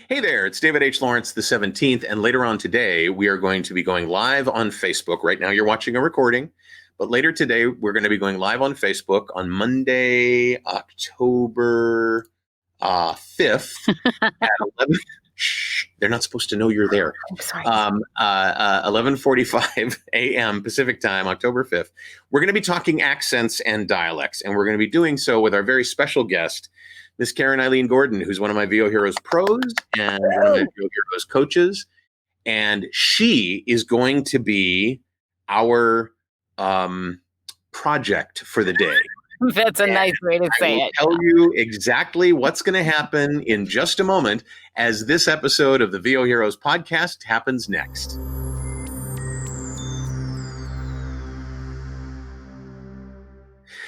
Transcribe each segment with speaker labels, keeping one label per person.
Speaker 1: Hey there, it's David H. Lawrence the 17th, and later on today, we are going to be going live on Facebook. Right now, you're watching a recording, but later today, we're going to be going live on Facebook on Monday, October 5th at 11. Shh, they're not supposed to know you're there. 11:45 a.m. Pacific time, October 5th. We're going to be talking accents and dialects, and we're going to be doing so with our very special guest, Miss Karen-Eileen Gordon, who's one of my VO Heroes pros and one of my VO Heroes coaches. And she is going to be our project for the day.
Speaker 2: That's a nice way to say it.
Speaker 1: I will tell you exactly what's going to happen in just a moment as this episode of the VO Heroes podcast happens next.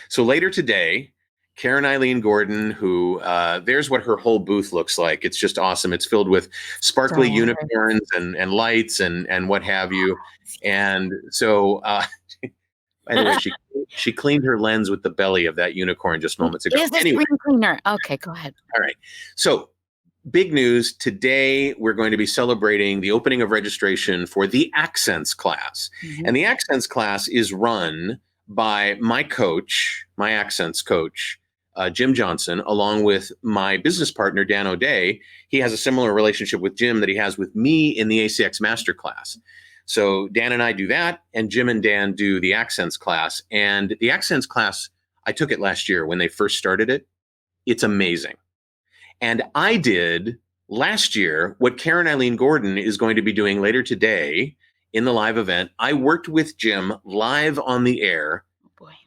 Speaker 1: So later today, Karen-Eileen Gordon, who there's what her whole booth looks like. It's just awesome. It's filled with sparkly unicorns and lights and what have you. And so, by the way, she cleaned her lens with the belly of that unicorn just moments ago.
Speaker 2: Is a screen cleaner? Okay, go ahead.
Speaker 1: All right. So, big news. Today, we're going to be celebrating the opening of registration for the Accents class. Mm-hmm. And the Accents class is run by my coach, my Accents coach, Jim Johnson, along with my business partner, Dan O'Day. He has a similar relationship with Jim that he has with me in the ACX Masterclass. So Dan and I do that, and Jim and Dan do the Accents class. And the Accents class, I took it last year when they first started it. It's amazing. And I did last year what Karen-Eileen Gordon is going to be doing later today in the live event. I worked with Jim live on the air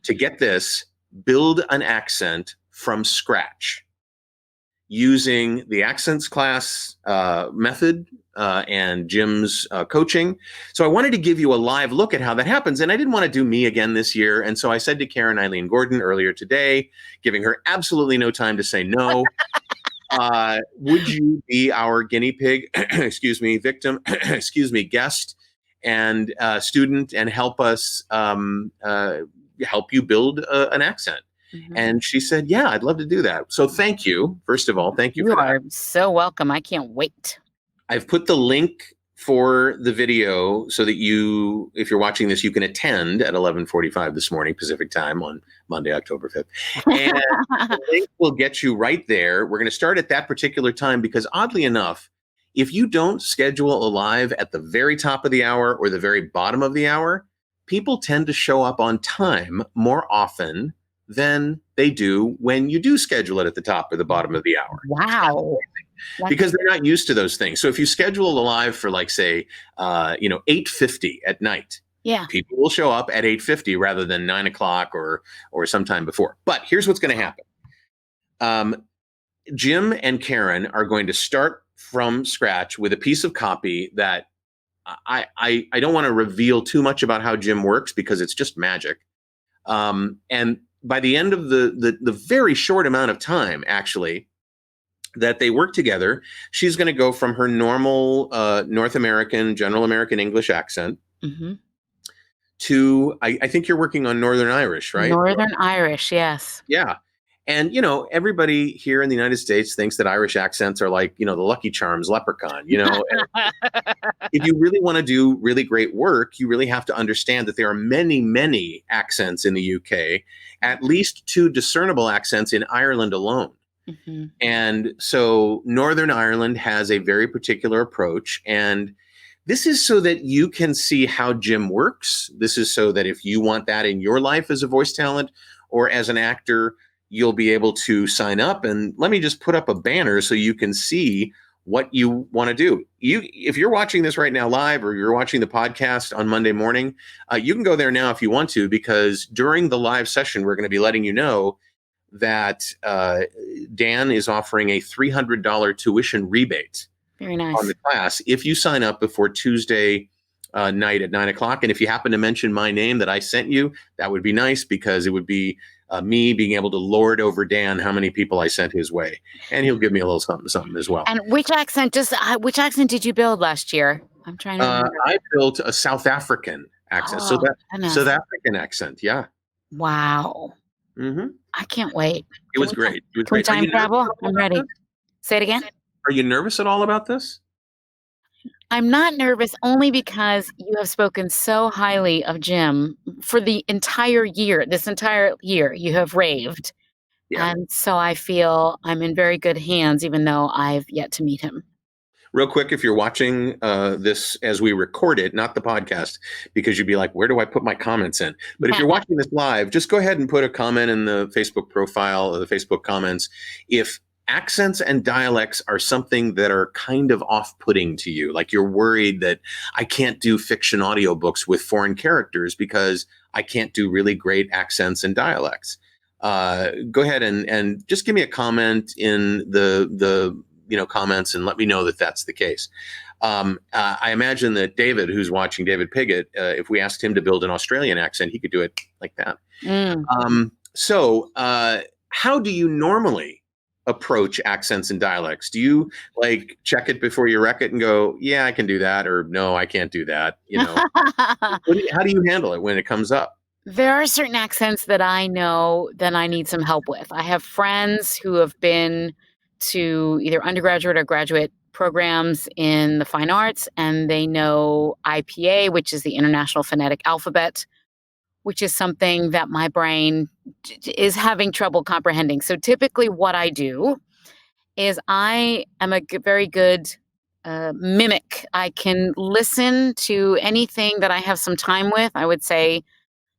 Speaker 1: to get this, build an accent from scratch using the Accents class method and Jim's coaching. So I wanted to give you a live look at how that happens. And I didn't want to do me again this year. And so I said to Karen-Eileen Gordon earlier today, giving her absolutely no time to say no, would you be our guinea pig, victim, guest and student and help us help you build an accent? Mm-hmm. And she said, yeah, I'd love to do that. So thank you. First of all, thank you.
Speaker 2: You are so welcome. I can't wait.
Speaker 1: I've put the link for the video so that you, if you're watching this, you can attend at 11:45 this morning Pacific time on Monday, October 5th. And the link will get you right there. We're going to start at that particular time because oddly enough, if you don't schedule a live at the very top of the hour or the very bottom of the hour, people tend to show up on time more often than they do when you do schedule it at the top or the bottom of the hour.
Speaker 2: Wow.
Speaker 1: Because they're not used to those things. So if you schedule a live for like, say, 8:50 at night, yeah, people will show up at 8:50 rather than 9 o'clock or sometime before. But here's what's going to happen. Jim and Karen are going to start from scratch with a piece of copy that I don't want to reveal too much about how Jim works because it's just magic. And by the end of the very short amount of time, actually, that they work together, she's going to go from her normal North American, general American English accent to, I think you're working on Northern Irish, right?
Speaker 2: Northern Irish, yes.
Speaker 1: Yeah. And, everybody here in the United States thinks that Irish accents are like, the Lucky Charms leprechaun, If you really want to do really great work, you really have to understand that there are many, many accents in the UK, at least 2 discernible accents in Ireland alone. Mm-hmm. And so Northern Ireland has a very particular approach. And this is so that you can see how Jim works. This is so that if you want that in your life as a voice talent or as an actor, you'll be able to sign up. And let me just put up a banner so you can see what you want to do. If you're watching this right now live or you're watching the podcast on Monday morning, you can go there now if you want to, because during the live session, we're going to be letting you know that Dan is offering a $300 tuition rebate.
Speaker 2: Very nice.
Speaker 1: On the class if you sign up before Tuesday night at 9 o'clock. And if you happen to mention my name that I sent you, that would be nice because it would be me being able to lord over Dan how many people I sent his way. And he'll give me a little something as well.
Speaker 2: And which accent did you build last year? I'm trying to remember.
Speaker 1: I built a South African accent. South African accent. Yeah.
Speaker 2: Wow. Mm-hmm. I can't wait.
Speaker 1: It was great.
Speaker 2: Time travel? I'm ready. Say it again.
Speaker 1: Are you nervous at all about this?
Speaker 2: I'm not nervous only because you have spoken so highly of Jim for the entire year. This entire year, you have raved.
Speaker 1: Yeah.
Speaker 2: And so I feel I'm in very good hands, even though I've yet to meet him.
Speaker 1: Real quick, if you're watching this as we record it, not the podcast, because you'd be like, where do I put my comments in? But if you're watching this live, just go ahead and put a comment in the Facebook profile or the Facebook comments. If accents and dialects are something that are kind of off-putting to you, like you're worried that I can't do fiction audiobooks with foreign characters because I can't do really great accents and dialects. Go ahead and just give me a comment in the comments and let me know that that's the case. I imagine that David, who's watching, David Piggott, if we asked him to build an Australian accent, he could do it like that. So how do you normally approach accents and dialects? Do you like check it before you wreck it and go, yeah, I can do that, or no, I can't do that? How do you handle it when it comes up?
Speaker 2: There are certain accents that I know that I need some help with. I have friends who have been to either undergraduate or graduate programs in the fine arts, and they know IPA, which is the International Phonetic Alphabet, which is something that my brain is having trouble comprehending. So typically what I do is I am a very good mimic. I can listen to anything that I have some time with. I would say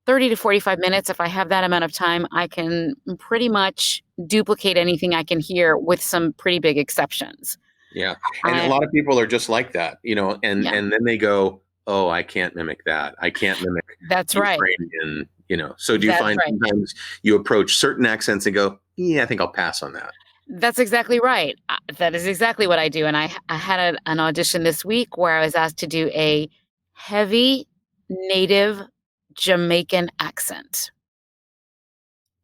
Speaker 2: 30 to 45 minutes. If I have that amount of time, I can pretty much duplicate anything I can hear with some pretty big exceptions.
Speaker 1: Yeah. And a lot of people are just like that, and then they go, oh, I can't mimic that. I can't mimic.
Speaker 2: That's right.
Speaker 1: Ukrainian, so do you find sometimes you approach certain accents and go, yeah, I think I'll pass on that.
Speaker 2: That's exactly right. That is exactly what I do. And I had an audition this week where I was asked to do a heavy native Jamaican accent.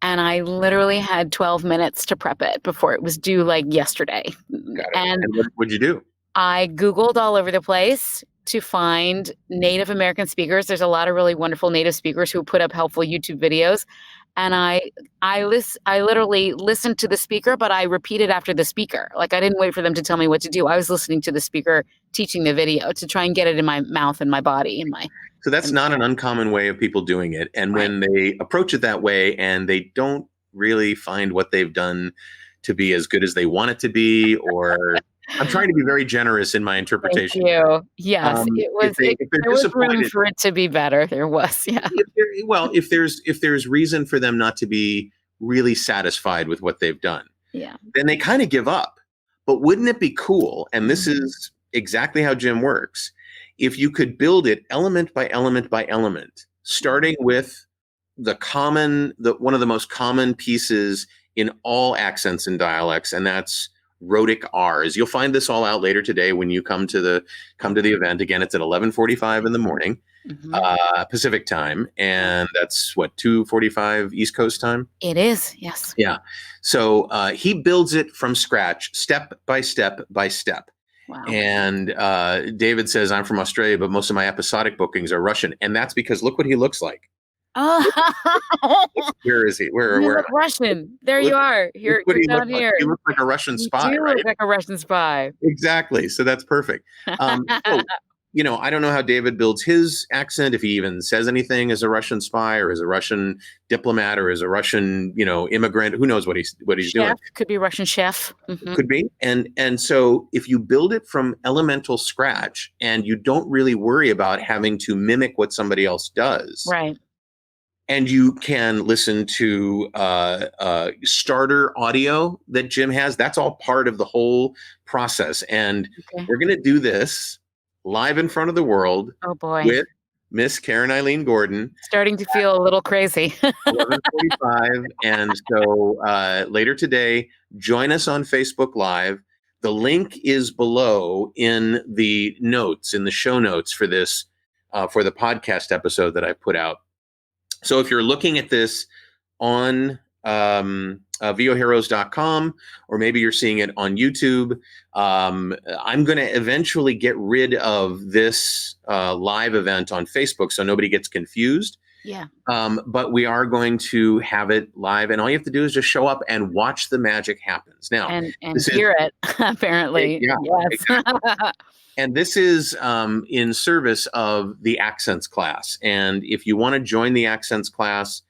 Speaker 2: And I literally had 12 minutes to prep it before it was due like yesterday.
Speaker 1: And what'd you do?
Speaker 2: I Googled all over the place to find Native American speakers. There's a lot of really wonderful Native speakers who put up helpful YouTube videos. And I literally listened to the speaker, but I repeated after the speaker. Like I didn't wait for them to tell me what to do. I was listening to the speaker teaching the video to try and get it in my mouth and my body and my.
Speaker 1: So that's not an uncommon way of people doing it. And when they approach it that way and they don't really find what they've done to be as good as they want it to be, or I'm trying to be very generous in my interpretation.
Speaker 2: Thank you. Yes, it was. There was room for it to be better. There was, yeah.
Speaker 1: If there's reason for them not to be really satisfied with what they've done, then they kind of give up. But wouldn't it be cool? And this is exactly how Jim works. If you could build it element by element by element, starting with one of the most common pieces in all accents and dialects, and that's rhotic R's. You'll find this all out later today when you come to the event. Again, it's at 11:45 in the morning, Pacific time, and that's what 2:45 East Coast time.
Speaker 2: It is, yes.
Speaker 1: Yeah. So he builds it from scratch, step by step by step.
Speaker 2: Wow.
Speaker 1: And David says, I'm from Australia, but most of my episodic bookings are Russian. And that's because look what he looks like. Where is he? Where?
Speaker 2: Russian. There you are. You're down here.
Speaker 1: He looks like a Russian spy,
Speaker 2: you
Speaker 1: right?
Speaker 2: Look like a Russian spy.
Speaker 1: Exactly. So that's perfect. I don't know how David builds his accent, if he even says anything as a Russian spy or as a Russian diplomat or as a Russian, immigrant. Who knows what he's doing?
Speaker 2: Could be Russian chef.
Speaker 1: Could be. And so if you build it from elemental scratch and you don't really worry about having to mimic what somebody else does.
Speaker 2: Right.
Speaker 1: And you can listen to starter audio that Jim has. That's all part of the whole process. And we're going to do this live in front of the world.
Speaker 2: Oh boy.
Speaker 1: With Miss Karen-Eileen Gordon.
Speaker 2: Starting to feel a little crazy.
Speaker 1: 11:45. And so later today, join us on Facebook Live. The link is below in the notes, in the show notes for this, for the podcast episode that I put out. So if you're looking at this on voheroes.com, or maybe you're seeing it on YouTube, I'm going to eventually get rid of this live event on Facebook so nobody gets confused.
Speaker 2: Yeah.
Speaker 1: But we are going to have it live, and all you have to do is just show up and watch the magic happens. Now,
Speaker 2: And
Speaker 1: this is
Speaker 2: hear it, apparently.
Speaker 1: yeah,
Speaker 2: Yes.
Speaker 1: exactly. And this is in service of the accents class. And if you want to join the accents class,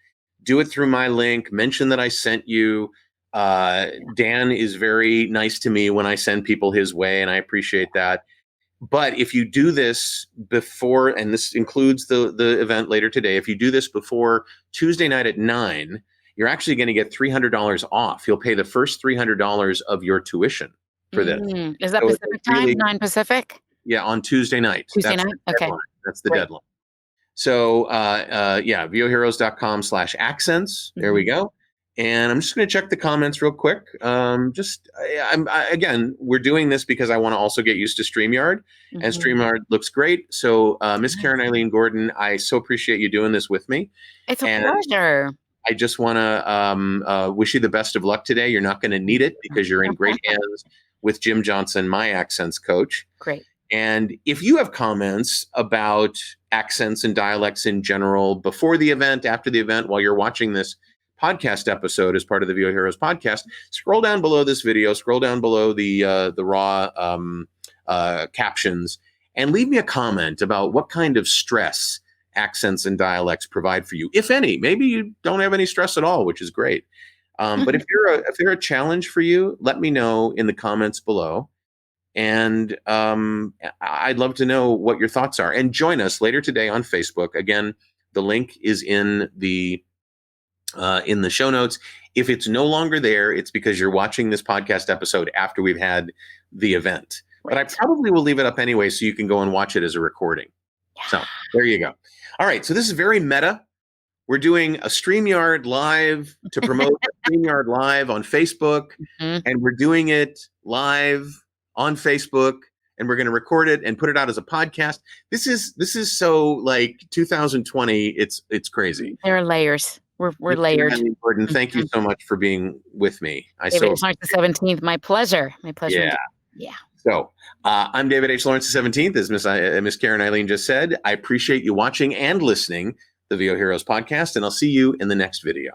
Speaker 1: do it through my link. Mention that I sent you. Dan is very nice to me when I send people his way, and I appreciate that. But if you do this before, and this includes the event later today, if you do this before Tuesday night at 9, you're actually going to get $300 off. You'll pay the first $300 of your tuition for this.
Speaker 2: Is that
Speaker 1: So
Speaker 2: Pacific time?
Speaker 1: really,
Speaker 2: 9 Pacific?
Speaker 1: yeah, on Tuesday night.
Speaker 2: Tuesday
Speaker 1: That's
Speaker 2: night?
Speaker 1: the
Speaker 2: Okay.
Speaker 1: deadline. That's the
Speaker 2: Great.
Speaker 1: deadline. So, yeah, voheroes.com/accents. There we go. And I'm just going to check the comments real quick. Again, we're doing this because I want to also get used to StreamYard, and StreamYard looks great. So, Miss Karen-Eileen Gordon, I so appreciate you doing this with me.
Speaker 2: It's a pleasure.
Speaker 1: I just want to wish you the best of luck today. You're not going to need it because you're in great hands with Jim Johnson, my accents coach.
Speaker 2: Great.
Speaker 1: And if you have comments about accents and dialects in general before the event, after the event, while you're watching this podcast episode as part of the VO Heroes podcast, scroll down below this video, scroll down below the raw captions, and leave me a comment about what kind of stress accents and dialects provide for you, if any. Maybe you don't have any stress at all, which is great. But if they're a challenge for you, let me know in the comments below. And I'd love to know what your thoughts are. And join us later today on Facebook. Again, the link is in the show notes. If it's no longer there, it's because you're watching this podcast episode after we've had the event. Right. But I probably will leave it up anyway, so you can go and watch it as a recording. Yeah. So there you go. All right. So this is very meta. We're doing a StreamYard live to promote StreamYard live on Facebook, and we're doing it live on Facebook, and we're going to record it and put it out as a podcast. This is so like 2020. It's crazy.
Speaker 2: There are layers. We're layered.
Speaker 1: Gordon, thank you so much for being with me.
Speaker 2: David H. Lawrence the 17th. My pleasure. My pleasure.
Speaker 1: Yeah.
Speaker 2: Yeah.
Speaker 1: So I'm David H. Lawrence the 17th, as Miss Karen-Eileen just said. I appreciate you watching and listening the VO Heroes podcast, and I'll see you in the next video.